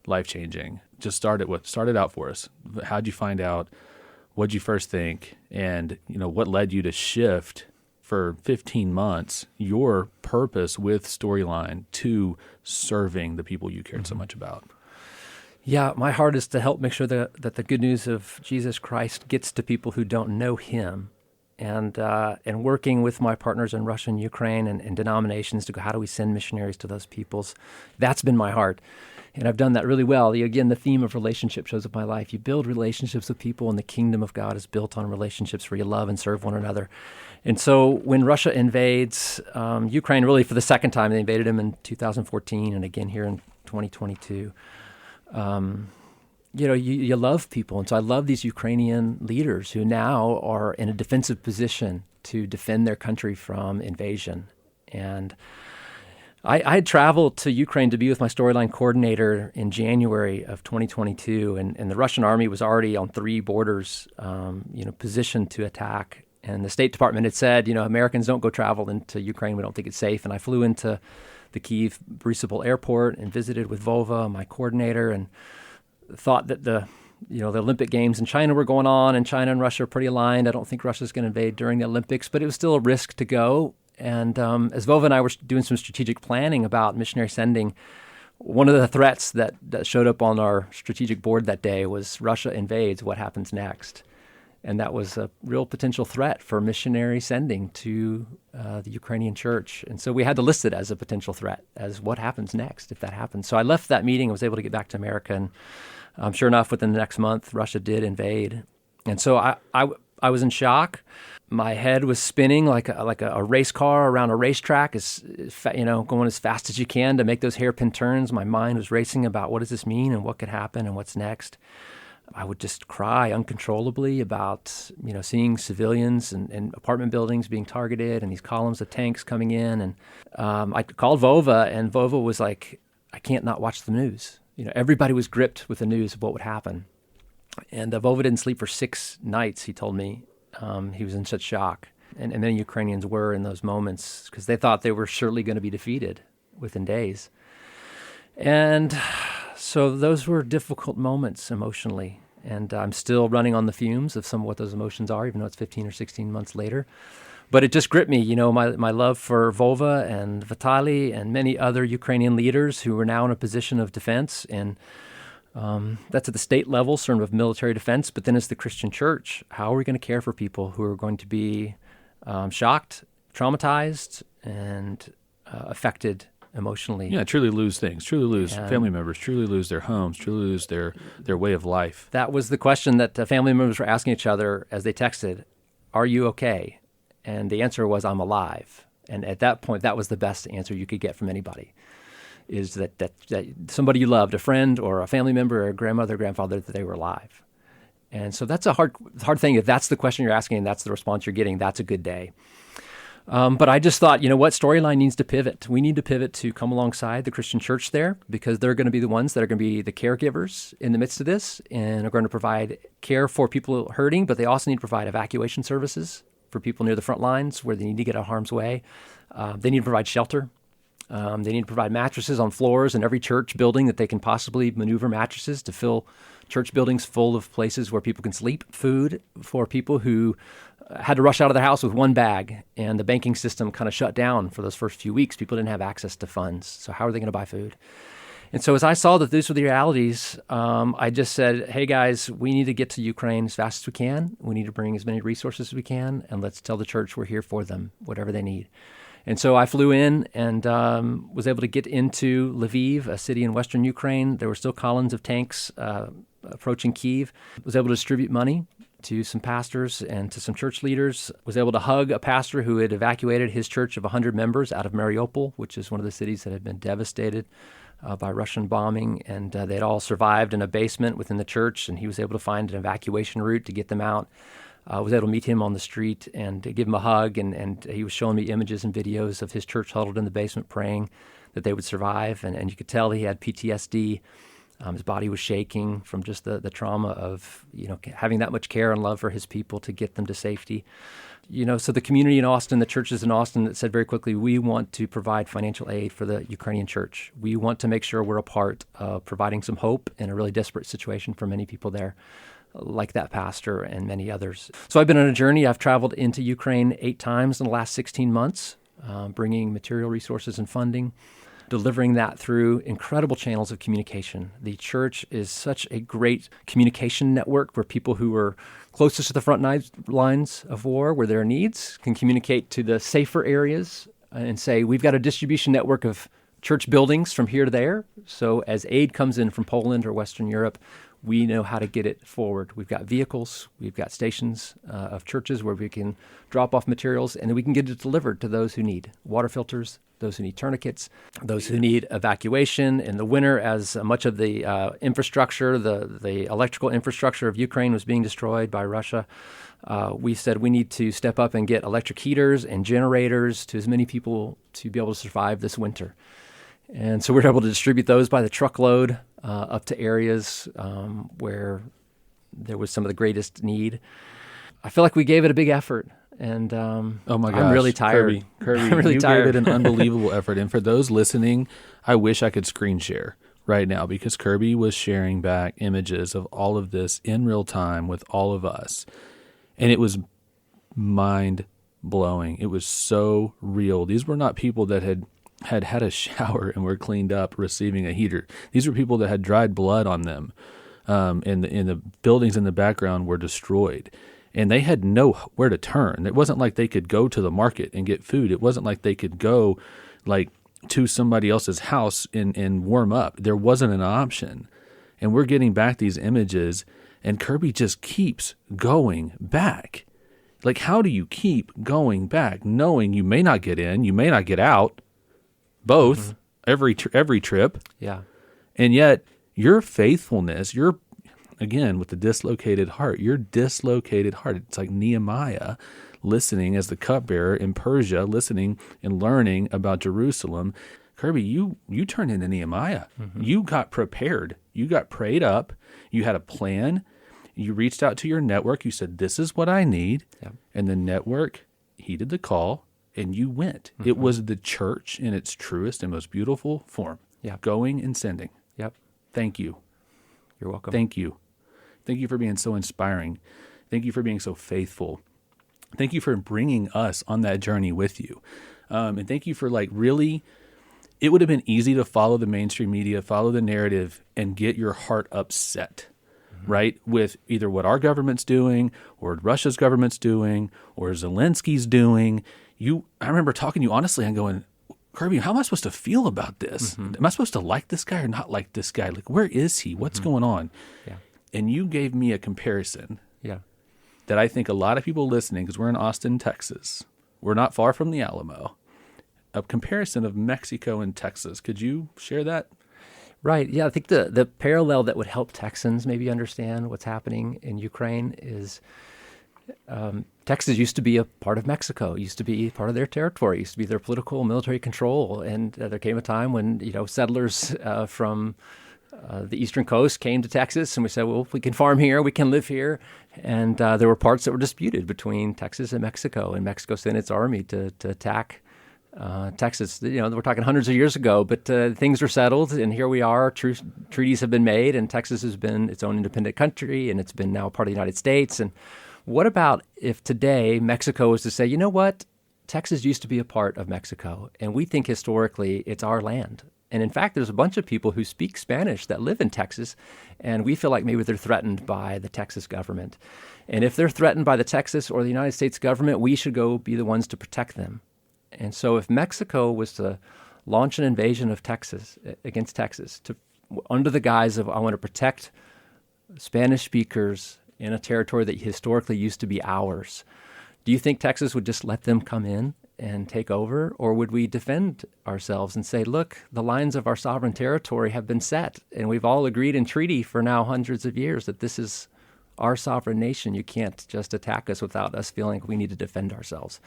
life-changing. Just start it out for us. How'd you find out? What'd you first think? And, what led you to shift for 15 months your purpose with Storyline to serving the people you cared so much about? Yeah, my heart is to help make sure that the good news of Jesus Christ gets to people who don't know him. And working with my partners in Russia and Ukraine and denominations to go, how do we send missionaries to those peoples? That's been my heart. And I've done that really well. Again, the theme of relationship shows up my life. You build relationships with people, and the kingdom of God is built on relationships where you love and serve one another. And so when Russia invades Ukraine, really for the second time, they invaded him in 2014 and again here in 2022. You love people. And so I love these Ukrainian leaders who now are in a defensive position to defend their country from invasion. And I had traveled to Ukraine to be with my Storyline coordinator in January of 2022, and the Russian army was already on 3 borders, positioned to attack. And the State Department had said, Americans don't go travel into Ukraine. We don't think it's safe. And I flew into the Kyiv Boryspil airport and visited with Vova, my coordinator, and thought that the Olympic Games in China were going on, and China and Russia are pretty aligned. I don't think Russia's going to invade during the Olympics, but it was still a risk to go. And as Vova and I were doing some strategic planning about missionary sending, one of the threats that showed up on our strategic board that day was Russia invades, what happens next? And that was a real potential threat for missionary sending to the Ukrainian church. And so we had to list it as a potential threat, as what happens next if that happens. So I left that meeting. I was able to get back to America. And sure enough, within the next month, Russia did invade. And so I was in shock. My head was spinning like a race car around a racetrack, going as fast as you can to make those hairpin turns. My mind was racing about what does this mean and what could happen and what's next. I would just cry uncontrollably about, seeing civilians and apartment buildings being targeted and these columns of tanks coming in. And I called Vova, and Vova was like, I can't not watch the news. Everybody was gripped with the news of what would happen. And Vova didn't sleep for 6 nights, he told me. He was in such shock. And many Ukrainians were in those moments because they thought they were surely going to be defeated within days. And so those were difficult moments emotionally. And I'm still running on the fumes of some of what those emotions are, even though it's 15 or 16 months later. But it just gripped me, my love for Vova and Vitaly and many other Ukrainian leaders who are now in a position of defense. And that's at the state level, sort of military defense. But then as the Christian church, how are we going to care for people who are going to be shocked, traumatized, and affected emotionally? Yeah, truly lose things, truly lose family members, truly lose their homes, truly lose their way of life. That was the question that family members were asking each other as they texted, "Are you okay?" And the answer was, "I'm alive." And at that point, that was the best answer you could get from anybody, is that somebody you loved, a friend or a family member or a grandmother, grandfather, that they were alive. And so that's a hard thing. If that's the question you're asking and that's the response you're getting, that's a good day. But I just thought, what Storyline needs to pivot. We need to pivot to come alongside the Christian church there, because they're going to be the ones that are going to be the caregivers in the midst of this and are going to provide care for people hurting, but they also need to provide evacuation services for people near the front lines where they need to get out of harm's way. They need to provide shelter. They need to provide mattresses on floors in every church building that they can possibly maneuver mattresses to fill church buildings full of places where people can sleep. Food for people who had to rush out of their house with one bag, and the banking system kind of shut down for those first few weeks. People didn't have access to funds. So how are they going to buy food? And so as I saw that these were the realities, I just said, hey guys, we need to get to Ukraine as fast as we can. We need to bring as many resources as we can, and let's tell the church we're here for them, whatever they need. And so I flew in and was able to get into Lviv, a city in western Ukraine. There were still columns of tanks approaching Kyiv. Was able to distribute money to some pastors and to some church leaders. Was able to hug a pastor who had evacuated his church of 100 members out of Mariupol, which is one of the cities that had been devastated by Russian bombing. And they'd all survived in a basement within the church, and he was able to find an evacuation route to get them out. I was able to meet him on the street and give him a hug, and he was showing me images and videos of his church huddled in the basement praying that they would survive. And you could tell he had PTSD. His body was shaking from just the trauma of, having that much care and love for his people to get them to safety. So the community in Austin, the churches in Austin, that said very quickly, we want to provide financial aid for the Ukrainian church. We want to make sure we're a part of providing some hope in a really desperate situation for many people there, like that pastor and many others. So I've been on a journey. I've traveled into Ukraine 8 times in the last 16 months, bringing material resources and funding, delivering that through incredible channels of communication. The church is such a great communication network where people who are closest to the front lines of war, where there are needs, can communicate to the safer areas and say, we've got a distribution network of church buildings from here to there. So as aid comes in from Poland or Western Europe, we know how to get it forward. We've got vehicles, we've got stations of churches where we can drop off materials, and then we can get it delivered to those who need water filters, those who need tourniquets, those who need evacuation. In the winter, as much of the infrastructure, the electrical infrastructure of Ukraine was being destroyed by Russia, we said we need to step up and get electric heaters and generators to as many people to be able to survive this winter. And so we're able to distribute those by the truckload up to areas where there was some of the greatest need. I feel like we gave it a big effort, and oh my gosh, I'm really tired. Kirby, I'm really you tired. gave it an unbelievable effort. And for those listening, I wish I could screen share right now, because Kirby was sharing back images of all of this in real time with all of us, and it was mind-blowing. It was so real. These were not people that had a shower and were cleaned up receiving a heater. These were people that had dried blood on them, and the buildings in the background were destroyed, and they had nowhere to turn. It wasn't like they could go to the market and get food. It wasn't like they could go to somebody else's house and warm up. There wasn't an option. And we're getting back these images, and Kirby just keeps going back. How do you keep going back, knowing you may not get in, you may not get out, both, every trip. Yeah. And yet your faithfulness, again, with the dislocated heart, it's like Nehemiah listening as the cupbearer in Persia, listening and learning about Jerusalem. Kirby, you turned into Nehemiah. You got prepared. You got prayed up. You had a plan. You reached out to your network. You said, this is what I need. Yeah. And the network heeded the call. And you went. It was the church in its truest and most beautiful form. Yeah. Going and sending. Yep. Thank you. You're welcome. Thank you. Thank you for being so inspiring. Thank you for being so faithful. Thank you for bringing us on that journey with you. And thank you for really, it would have been easy to follow the mainstream media, follow the narrative, and get your heart upset, right? With either what our government's doing, or Russia's government's doing, or Zelensky's doing. I remember talking to you honestly and going, Kirby, how am I supposed to feel about this? Am I supposed to like this guy or not like this guy? Where is he? What's going on? Yeah. And you gave me a comparison Yeah. that I think a lot of people listening, because we're in Austin, Texas, we're not far from the Alamo, a comparison of Mexico and Texas. Could you share that? Right. Yeah. I think the parallel that would help Texans maybe understand what's happening in Ukraine is Texas used to be a part of Mexico, used to be part of their territory, used to be their political and military control. And there came a time when, settlers from the eastern coast came to Texas, and we said, well, we can farm here, we can live here. And there were parts that were disputed between Texas and Mexico sent its army to attack Texas. We're talking hundreds of years ago, but things were settled, and here we are. Treaties have been made, and Texas has been its own independent country, and it's been now part of the United States. And what about if today Mexico was to say, you know what, Texas used to be a part of Mexico, and we think historically it's our land. And in fact, there's a bunch of people who speak Spanish that live in Texas, and we feel like maybe they're threatened by the Texas government. And if they're threatened by the Texas or the United States government, we should go be the ones to protect them. And so if Mexico was to launch an invasion of Texas, against Texas, under the guise of, I want to protect Spanish speakers in a territory that historically used to be ours, do you think Texas would just let them come in and take over? Or would we defend ourselves and say, look, the lines of our sovereign territory have been set, and we've all agreed in treaty for now hundreds of years that this is our sovereign nation. You can't just attack us without us feeling we need to defend ourselves.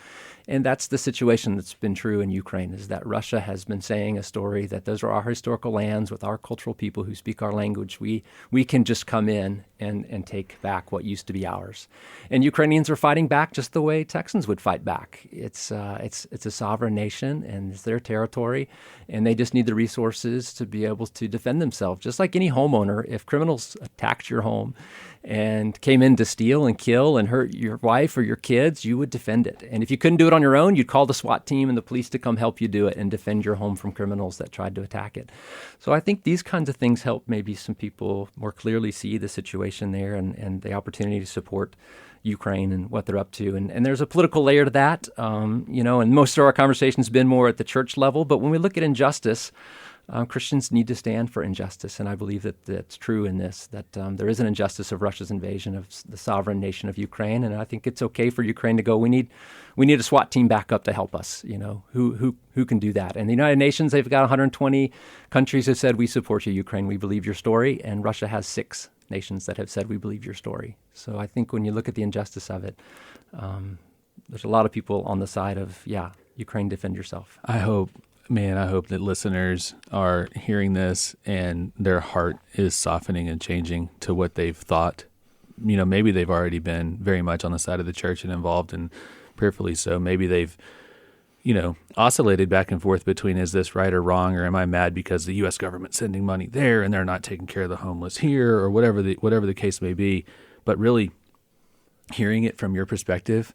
And that's the situation that's been true in Ukraine, is that Russia has been saying a story that those are our historical lands with our cultural people who speak our language. We can just come in and take back what used to be ours. And Ukrainians are fighting back just the way Texans would fight back. It's a sovereign nation, and it's their territory, and they just need the resources to be able to defend themselves. Just like any homeowner, if criminals attacked your home and came in to steal and kill and hurt your wife or your kids, you would defend it. And if you couldn't do it on your own, you'd call the SWAT team and the police to come help you do it and defend your home from criminals that tried to attack it. So I think these kinds of things help maybe some people more clearly see the situation there and the opportunity to support Ukraine and what they're up to. And there's a political layer to that, and most of our conversation's been more at the church level. But when we look at injustice, Christians need to stand for injustice, and I believe that that's true in this, that there is an injustice of Russia's invasion of the sovereign nation of Ukraine, and I think it's okay for Ukraine to go, we need a SWAT team back up to help us, who can do that. And the United Nations, they've got 120 countries have said, we support you, Ukraine, we believe your story, and Russia has 6 nations that have said, we believe your story. So I think when you look at the injustice of it, there's a lot of people on the side of, Ukraine, defend yourself. I hope that listeners are hearing this and their heart is softening and changing to what they've thought. Maybe they've already been very much on the side of the church and involved, and prayerfully so. Maybe they've, oscillated back and forth between, is this right or wrong, or am I mad because the U.S. government's sending money there and they're not taking care of the homeless here, or whatever the case may be. But really hearing it from your perspective,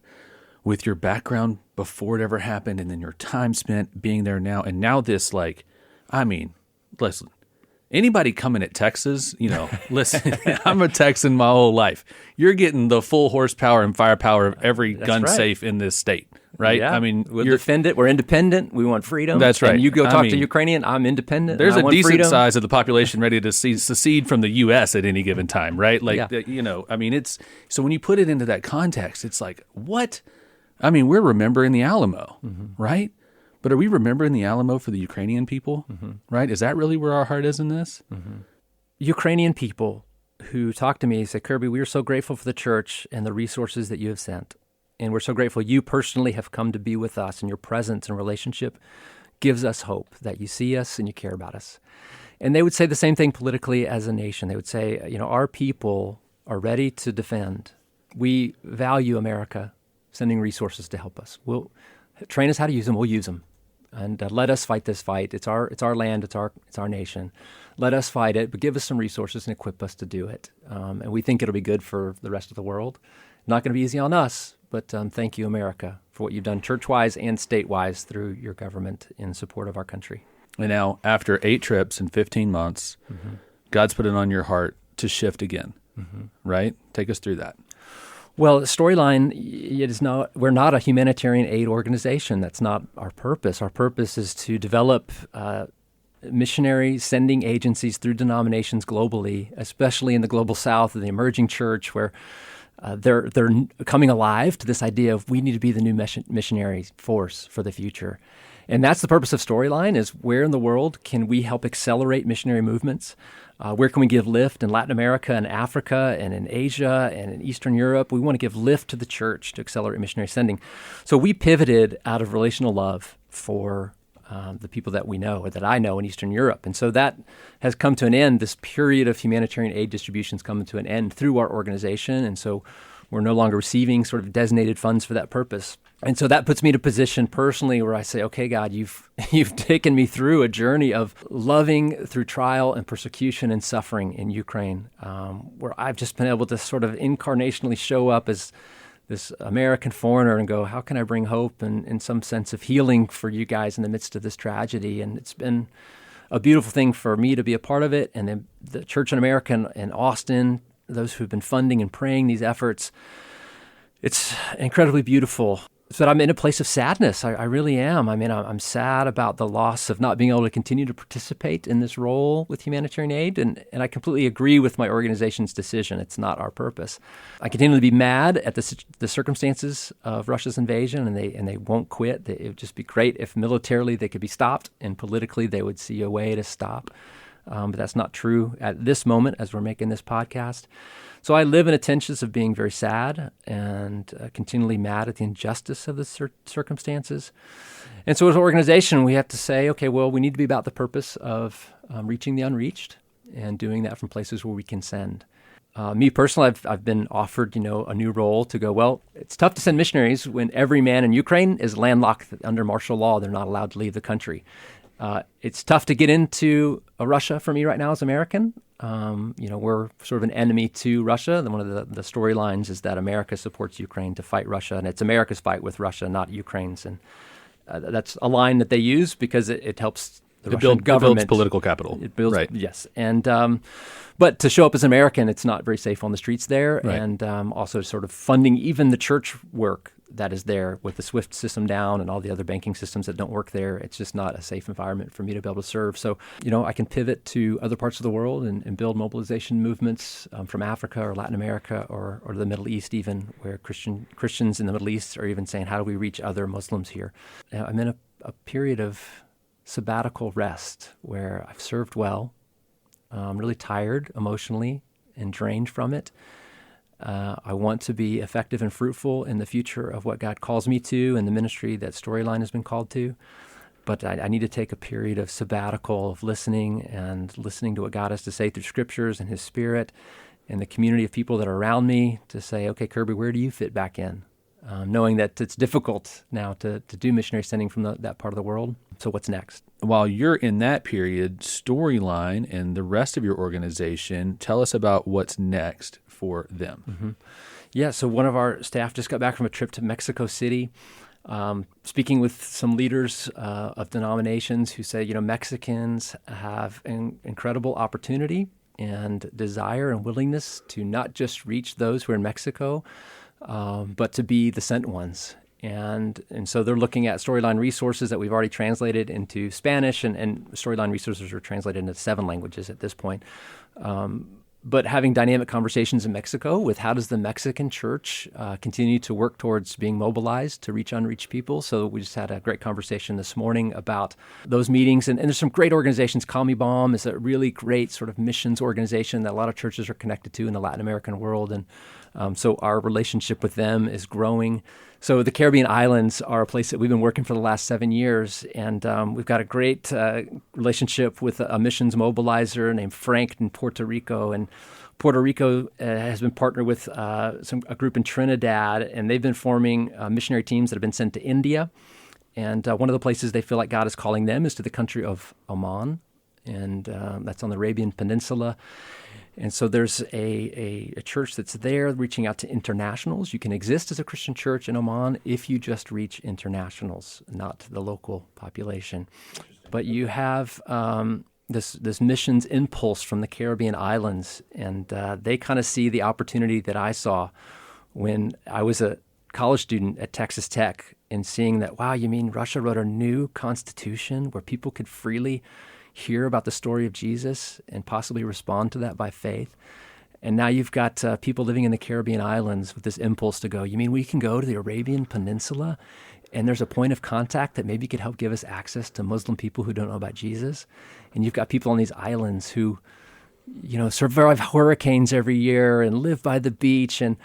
with your background before it ever happened, and then your time spent being there now, and now this, listen, anybody coming at Texas, listen, I'm a Texan my whole life. You're getting the full horsepower and firepower of every gun safe in this state, right? Yeah. We'll defend it. We're independent. We want freedom. That's right. And you go talk to Ukrainian, I'm independent. There's a decent freedom. size of the population ready to secede from the U.S. at any given time, right? It's, so when you put it into that context, it's like, what? We're remembering the Alamo, right? But are we remembering the Alamo for the Ukrainian people, right? Is that really where our heart is in this? Ukrainian people who talk to me say, Kirby, we are so grateful for the church and the resources that you have sent. And we're so grateful you personally have come to be with us, and your presence and relationship gives us hope that you see us and you care about us. And they would say the same thing politically as a nation. They would say, our people are ready to defend. We value America sending resources to help us. We'll train us how to use them. We'll use them, and let us fight this fight. It's our land. It's our nation. Let us fight it, but give us some resources and equip us to do it. And we think it'll be good for the rest of the world. Not going to be easy on us, but thank you, America, for what you've done church-wise and state-wise through your government in support of our country. And now, after 8 trips in 15 months, God's put it on your heart to shift again, right? Take us through that. Well, Storyline, we're not a humanitarian aid organization. That's not our purpose. Our purpose is to develop missionary sending agencies through denominations globally, especially in the global south of the emerging church, where they're coming alive to this idea of we need to be the new missionary force for the future. And that's the purpose of Storyline, is where in the world can we help accelerate missionary movements? Where can we give lift in Latin America and Africa and in Asia and in Eastern Europe? We want to give lift to the church to accelerate missionary sending. So we pivoted out of relational love for the people that we know, or that I know in Eastern Europe. And so that has come to an end. This period of humanitarian aid distribution is coming to an end through our organization. And so we're no longer receiving sort of designated funds for that purpose. And so that puts me in a position personally where I say, okay, God, you've taken me through a journey of loving through trial and persecution and suffering in Ukraine, where I've just been able to sort of incarnationally show up as this American foreigner and go, how can I bring hope and some sense of healing for you guys in the midst of this tragedy? And it's been a beautiful thing for me to be a part of it. And then the Church in America in Austin, those who've been funding and praying these efforts, it's incredibly beautiful So I'm in a place of sadness. I really am. I mean, I'm sad about the loss of not being able to continue to participate in this role with humanitarian aid, and I completely agree with my organization's decision. It's not our purpose. I continue to be mad at the circumstances of Russia's invasion, and they won't quit. It would just be great if militarily they could be stopped, and politically they would see a way to stop. But that's not true at this moment as we're making this podcast. So I live in a tension of being very sad and continually mad at the injustice of the circumstances. And so as an organization, we have to say, okay, well, we need to be about the purpose of reaching the unreached and doing that from places where we can send. Me personally, I've been offered, a new role to go, well, it's tough to send missionaries when every man in Ukraine is landlocked under martial law. They're not allowed to leave the country. It's tough to get into Russia for me right now as an American. We're sort of an enemy to Russia. One of the storylines is that America supports Ukraine to fight Russia, and it's America's fight with Russia, not Ukraine's. And that's a line that they use because it helps the Russian government. It builds political capital. It builds, right. Yes. And but to show up as an American, it's not very safe on the streets there. Right. And also sort of funding even the church work that is there with the SWIFT system down and all the other banking systems that don't work there. It's just not a safe environment for me to be able to serve. So, I can pivot to other parts of the world and build mobilization movements from Africa or Latin America or the Middle East even, where Christians in the Middle East are even saying, how do we reach other Muslims here? I'm in a period of sabbatical rest where I've served well. I'm really tired emotionally and drained from it. I want to be effective and fruitful in the future of what God calls me to and the ministry that Storyline has been called to. But I need to take a period of sabbatical, of listening to what God has to say through scriptures and his spirit and the community of people that are around me to say, okay, Kirby, where do you fit back in? Knowing that it's difficult now to do missionary sending from that part of the world. So what's next? While you're in that period, Storyline and the rest of your organization, tell us about what's next for them. Mm-hmm. Yeah, so one of our staff just got back from a trip to Mexico City, speaking with some leaders of denominations who say, Mexicans have an incredible opportunity and desire and willingness to not just reach those who are in Mexico, but to be the sent ones. And so they're looking at Storyline resources that we've already translated into Spanish, and Storyline resources are translated into 7 languages at this point. But having dynamic conversations in Mexico with how does the Mexican church continue to work towards being mobilized to reach unreached people. So we just had a great conversation this morning about those meetings. And there's some great organizations. Call Me Bomb is a really great sort of missions organization that a lot of churches are connected to in the Latin American world. And so our relationship with them is growing. So the Caribbean islands are a place that we've been working for the last 7 years, and we've got a great relationship with a missions mobilizer named Frank in Puerto Rico. And Puerto Rico has been partnered with a group in Trinidad, and they've been forming missionary teams that have been sent to India. And one of the places they feel like God is calling them is to the country of Oman, and that's on the Arabian Peninsula. And so there's a church that's there reaching out to internationals. You can exist as a Christian church in Oman if you just reach internationals, not the local population. But you have this missions impulse from the Caribbean islands, and they kind of see the opportunity that I saw when I was a college student at Texas Tech and seeing that, wow, you mean Russia wrote a new constitution where people could freely hear about the story of Jesus and possibly respond to that by faith. And now you've got people living in the Caribbean islands with this impulse to go, you mean we can go to the Arabian Peninsula and there's a point of contact that maybe could help give us access to Muslim people who don't know about Jesus? And you've got people on these islands who, survive hurricanes every year and live by the beach, and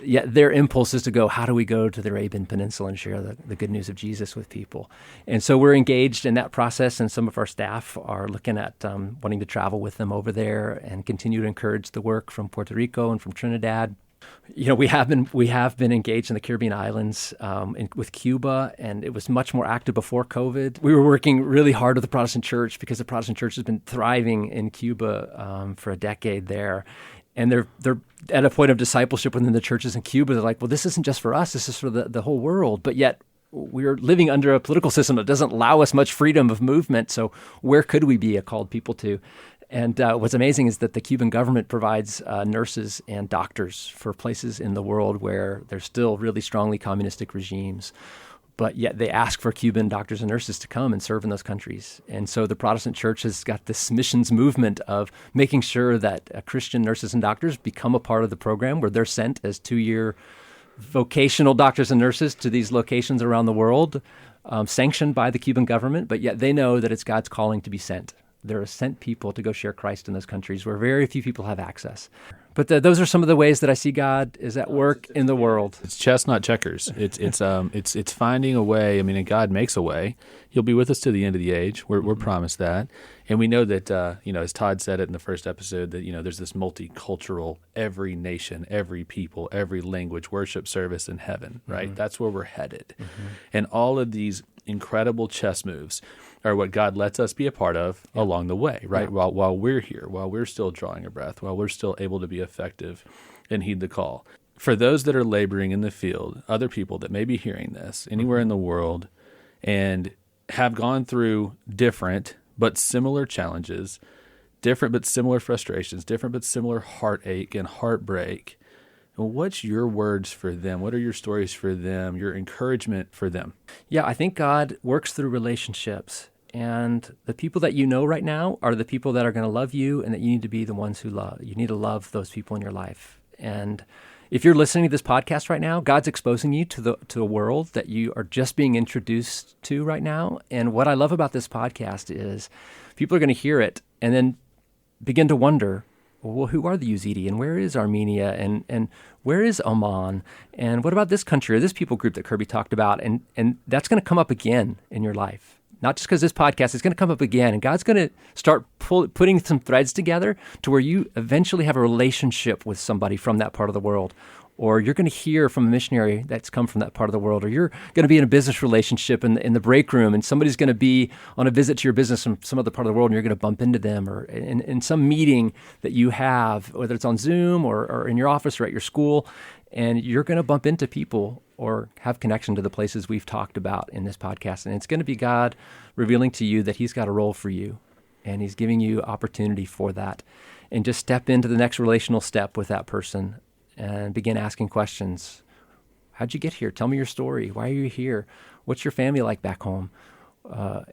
yet their impulse is to go, how do we go to the Arabian Peninsula and share the good news of Jesus with people? And so we're engaged in that process, and some of our staff are looking at wanting to travel with them over there and continue to encourage the work from Puerto Rico and from Trinidad. We have been engaged in the Caribbean islands with Cuba, and it was much more active before COVID. We were working really hard with the Protestant church because the Protestant church has been thriving in Cuba for a decade there. And they're at a point of discipleship within the churches in Cuba. They're like, well, this isn't just for us. This is for the whole world. But yet we're living under a political system that doesn't allow us much freedom of movement. So where could we be a called people to? And what's amazing is that the Cuban government provides nurses and doctors for places in the world where there's still really strongly communistic regimes. But yet they ask for Cuban doctors and nurses to come and serve in those countries. And so the Protestant church has got this missions movement of making sure that Christian nurses and doctors become a part of the program where they're sent as 2-year vocational doctors and nurses to these locations around the world, sanctioned by the Cuban government, but yet they know that it's God's calling to be sent. They're sent people to go share Christ in those countries where very few people have access. But those are some of the ways that I see God is at work in the world. It's chess, not checkers. It's finding a way. I mean, and God makes a way. He'll be with us to the end of the age. We're promised that, and we know that. As Todd said it in the first episode, that there's this multicultural, every nation, every people, every language worship service in heaven. Right. That's where we're headed, and all of these incredible chess moves are what God lets us be a part of along the way, right? Yeah. While we're here, while we're still drawing a breath, while we're still able to be effective and heed the call. For those that are laboring in the field, other people that may be hearing this anywhere in the world and have gone through different but similar challenges, different but similar frustrations, different but similar heartache and heartbreak, what's your words for them? What are your stories for them, your encouragement for them? Yeah, I think God works through relationships. And the people that you know right now are the people that are going to love you and that you need to be the ones who love. You need to love those people in your life. And if you're listening to this podcast right now, God's exposing you to a world that you are just being introduced to right now. And what I love about this podcast is people are going to hear it and then begin to wonder, well, who are the Yazidi, and where is Armenia, and where is Oman, and what about this country or this people group that Kirby talked about? And that's going to come up again in your life. Not just because this podcast is going to come up again, and God's going to start putting some threads together to where you eventually have a relationship with somebody from that part of the world, or you're going to hear from a missionary that's come from that part of the world, or you're going to be in a business relationship in the break room, and somebody's going to be on a visit to your business from some other part of the world, and you're going to bump into them, or in some meeting that you have, whether it's on Zoom or in your office or at your school, and you're going to bump into people or have connection to the places we've talked about in this podcast. And it's going to be God revealing to you that he's got a role for you, and he's giving you opportunity for that. And just step into the next relational step with that person and begin asking questions. How'd you get here? Tell me your story. Why are you here? What's your family like back home?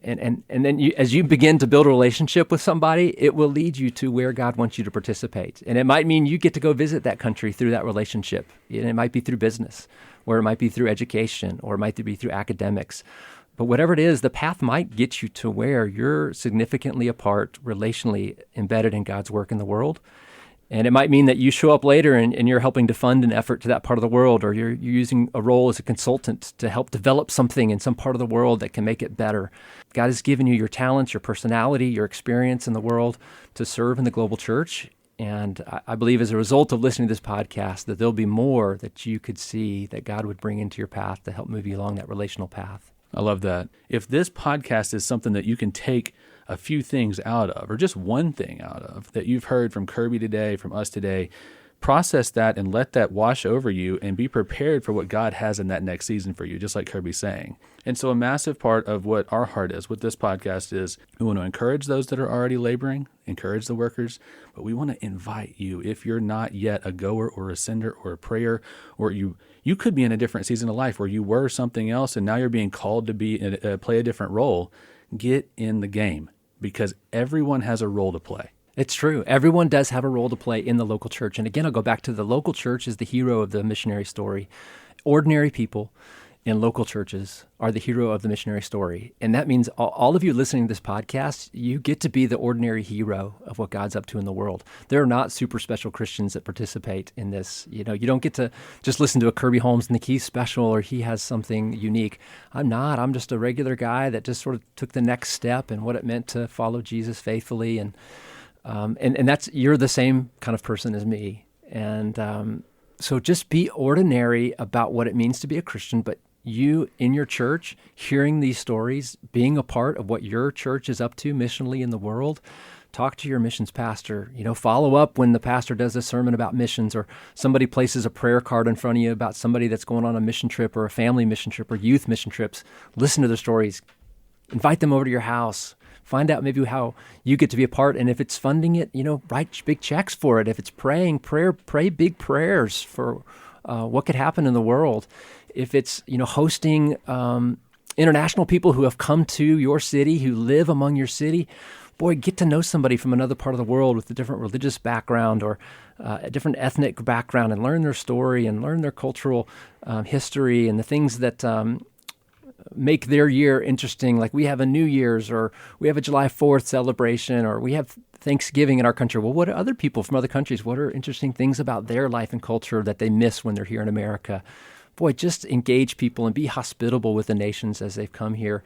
And then as you begin to build a relationship with somebody, it will lead you to where God wants you to participate. And it might mean you get to go visit that country through that relationship. And it might be through business, or it might be through education, or it might be through academics. But whatever it is, the path might get you to where you're significantly a part, relationally embedded in God's work in the world. And it might mean that you show up later and you're helping to fund an effort to that part of the world, or you're using a role as a consultant to help develop something in some part of the world that can make it better. God has given you your talents, your personality, your experience in the world to serve in the global church. And I believe as a result of listening to this podcast that there'll be more that you could see that God would bring into your path to help move you along that relational path. I love that. If this podcast is something that you can take a few things out of, or just one thing out of, that you've heard from Kirby today, from us today, process that and let that wash over you and be prepared for what God has in that next season for you, just like Kirby's saying. And so a massive part of what our heart is with this podcast is we want to encourage those that are already laboring, encourage the workers, but we want to invite you, if you're not yet a goer or a sender or a prayer, or you could be in a different season of life where you were something else and now you're being called to play a different role, get in the game, because everyone has a role to play. It's true. Everyone does have a role to play in the local church. And again, I'll go back to the local church is the hero of the missionary story. Ordinary people in local churches are the hero of the missionary story. And that means all of you listening to this podcast, you get to be the ordinary hero of what God's up to in the world. There are not super special Christians that participate in this. You don't get to just listen to a Kirby Holmes and the Keys special, or he has something unique. I'm not. I'm just a regular guy that just sort of took the next step and what it meant to follow Jesus faithfully. And that's, you're the same kind of person as me. And so just be ordinary about what it means to be a Christian, but you in your church, hearing these stories, being a part of what your church is up to missionally in the world, talk to your missions pastor. Follow up when the pastor does a sermon about missions, or somebody places a prayer card in front of you about somebody that's going on a mission trip or a family mission trip or youth mission trips. Listen to their stories. Invite them over to your house. find out maybe how you get to be a part. And if it's funding it, write big checks for it. If it's pray big prayers for what could happen in the world. If it's, hosting international people who have come to your city, who live among your city, boy, get to know somebody from another part of the world with a different religious background or a different ethnic background and learn their story and learn their cultural history and the things that make their year interesting. Like we have a New Year's or we have a July 4th celebration or we have Thanksgiving in our country. Well, what are other people from other countries? What are interesting things about their life and culture that they miss when they're here in America? Boy, just engage people and be hospitable with the nations as they've come here.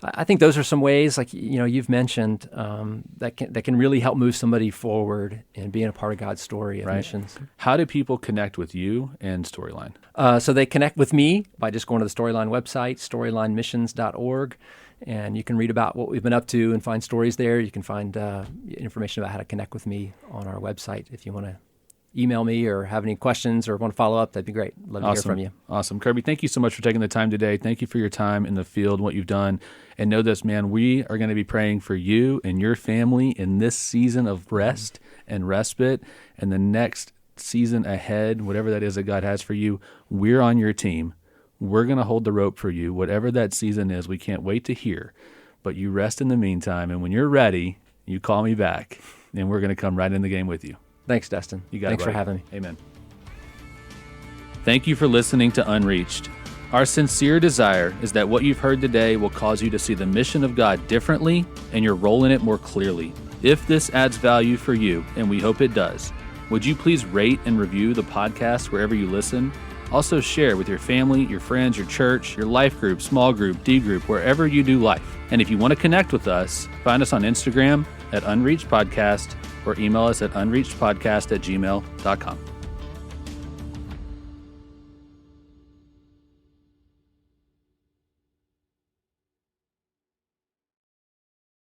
I think those are some ways, like you've mentioned, that can really help move somebody forward in being a part of God's story of missions. How do people connect with you and Storyline? So they connect with me by just going to the Storyline website, storylinemissions.org, and you can read about what we've been up to and find stories there. You can find information about how to connect with me on our website if you want to email me or have any questions or want to follow up. That'd be great. Love to hear from you. Awesome. Kirby, thank you so much for taking the time today. Thank you for your time in the field, what you've done. And know this, man, we are going to be praying for you and your family in this season of rest and respite and the next season ahead, whatever that is that God has for you. We're on your team. We're going to hold the rope for you. Whatever that season is, we can't wait to hear. But you rest in the meantime. And when you're ready, you call me back and we're going to come right in the game with you. Thanks, Dustin. You got Thanks it, for having me. Amen. Thank you for listening to Unreached. Our sincere desire is that what you've heard today will cause you to see the mission of God differently and your role in it more clearly. If this adds value for you, and we hope it does, would you please rate and review the podcast wherever you listen? Also share with your family, your friends, your church, your life group, small group, D group, wherever you do life. And if you want to connect with us, find us on Instagram at Unreached Podcast or email us at unreachedpodcast@gmail.com.